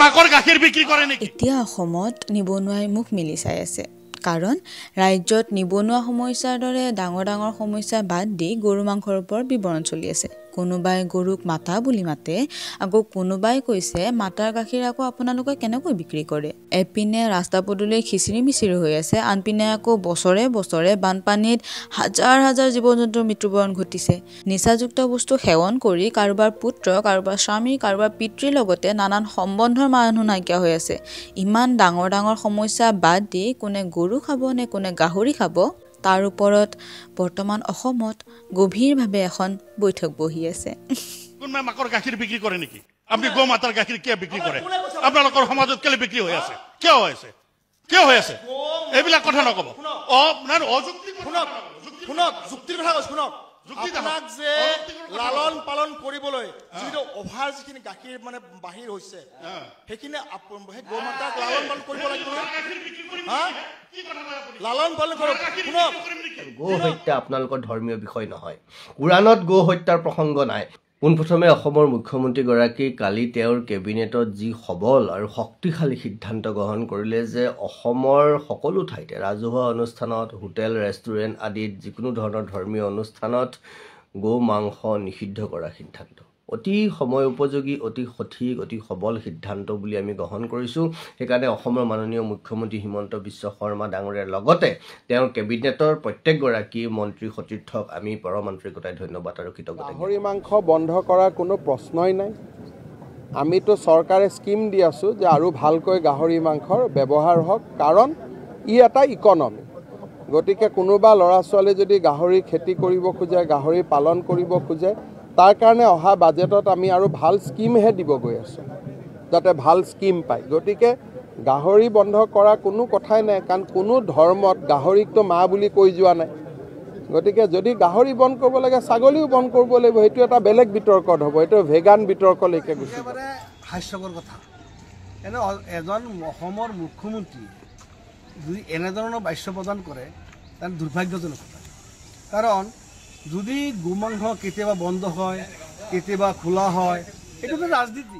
মাকৰ গাখীৰ বিক্ৰী কৰে নেকি? এতিয়া অসমত নিবনুৱাই মুখ মেলি চাই আছে। কাৰণ ৰাজ্যত নিবনুৱা সমস্যাৰ দৰে ডাঙৰ ডাঙৰ সমস্যা বাদ দি গৰু মাংসৰ ওপৰত বিৱৰণ চলি আছে। কোনোবাই গৰুক মাতা বুলি মাতে, আকৌ কোনোবাই কৈছে মাতাৰ গাখীৰ আকৌ আপোনালোকে কেনেকৈ বিক্ৰী কৰে। এপিনে ৰাস্তা পদূলি খিচিৰি মিচিৰি হৈ আছে, আনপিনে আকৌ বছৰে বছৰে বানপানীত হাজাৰ হাজাৰ জীৱ জন্তুৰ মৃত্যুবৰণ ঘটিছে। নিচাযুক্ত বস্তু সেৱন কৰি কাৰোবাৰ পুত্ৰ, কাৰোবাৰ স্বামী, কাৰোবাৰ পিতৃৰ লগতে নানান সম্বন্ধৰ মানুহ নাইকিয়া হৈ আছে। ইমান ডাঙৰ ডাঙৰ সমস্যা বাদ দি কোনে গৰু খাব নে কোনে গাহৰি খাব, তাৰ ওপৰত বৰ্তমান অসমত গভীৰভাৱে এখন বৈঠক বহি আছে। কোনোবাই মাকৰ গাখীৰ বিক্ৰী কৰে নেকি? আপুনি গো মাতাৰ গাখীৰ কিয় বিক্ৰী কৰে? আপোনালোকৰ সমাজত কেলে বিক্ৰী হৈ আছে? কিয় হৈ আছে? কিয় হৈ আছে? এইবিলাক কথা নক'ব। যুক্তিৰ কথা কৈছো শুনক। আপোনাক যে লালন পালন কৰিবলৈ যিটো অভাৰ যিখিনি গাখীৰ মানে বাহিৰ হৈছে, সেইখিনি সেই গো মাতাক লালন পালন কৰিব লাগিব। লালন পালন কৰক। শুনক, গো হত্যা আপোনালোকৰ ধৰ্মীয় বিষয় নহয়। কোৰাণত গো হত্যাৰ প্ৰসংগ নাই। পোনপ্ৰথমে অসমৰ মুখ্যমন্ত্ৰীগৰাকী কালি তেওঁৰ কেবিনেটত যি সবল আৰু শক্তিশালী সিদ্ধান্ত গ্ৰহণ কৰিলে যে অসমৰ সকলো ঠাইতে ৰাজহুৱা অনুষ্ঠানত, হোটেল, ৰেষ্টুৰেণ্ট আদিত যিকোনো ধৰণৰ ধৰ্মীয় অনুষ্ঠানত গো মাংস নিষিদ্ধ কৰাৰ সিদ্ধান্ত অতি সময় উপযোগী, অতি সঠিক, অতি সবল সিদ্ধান্ত বুলি আমি গ্ৰহণ কৰিছোঁ। সেইকাৰণে অসমৰ মাননীয় মুখ্যমন্ত্ৰী হিমন্ত বিশ্ব শৰ্মা ডাঙৰীয়াৰ লগতে তেওঁৰ কেবিনেটৰ প্ৰত্যেকগৰাকী মন্ত্ৰী সতীৰ্থক আমি পৰম আন্তৰিকতাৰে ধন্যবাদ আৰু কৃতজ্ঞতা। গাহৰি মাংস বন্ধ কৰাৰ কোনো প্ৰশ্নই নাই। আমিতো চৰকাৰে স্কিম দি আছোঁ যে আৰু ভালকৈ গাহৰি মাংসৰ ব্যৱহাৰ হওক, কাৰণ ই এটা ইকনমি। গতিকে কোনোবা ল'ৰা ছোৱালী যদি গাহৰি খেতি কৰিব খোজে, গাহৰি পালন কৰিব খোজে, তাৰ কাৰণে অহা বাজেটত আমি আৰু ভাল স্কিমহে দিব গৈ আছোঁ, যাতে ভাল স্কিম পায়। গতিকে গাহৰি বন্ধ কৰা কোনো কথাই নাই, কাৰণ কোনো ধৰ্মত গাহৰিকতো মা বুলি কৈ যোৱা নাই। গতিকে যদি গাহৰি বন্ধ কৰিব লাগে, ছাগলীও বন্ধ কৰিব লাগিব। সেইটো এটা বেলেগ বিতৰ্কত হ'ব, এইটো ভেগান বিতৰ্কলৈকে গুচি যাব। হাস্যকৰ কথা। এনে এজন অসমৰ মুখ্যমন্ত্ৰী যদি এনেধৰণৰ বাক্য প্ৰদান কৰে, তাৰ দুৰ্ভাগ্যজনক কথা। কাৰণ যদি গোমাংস কেতিয়াবা বন্ধ হয়, কেতিয়াবা খোলা হয়, এইটো ৰাজনীতি।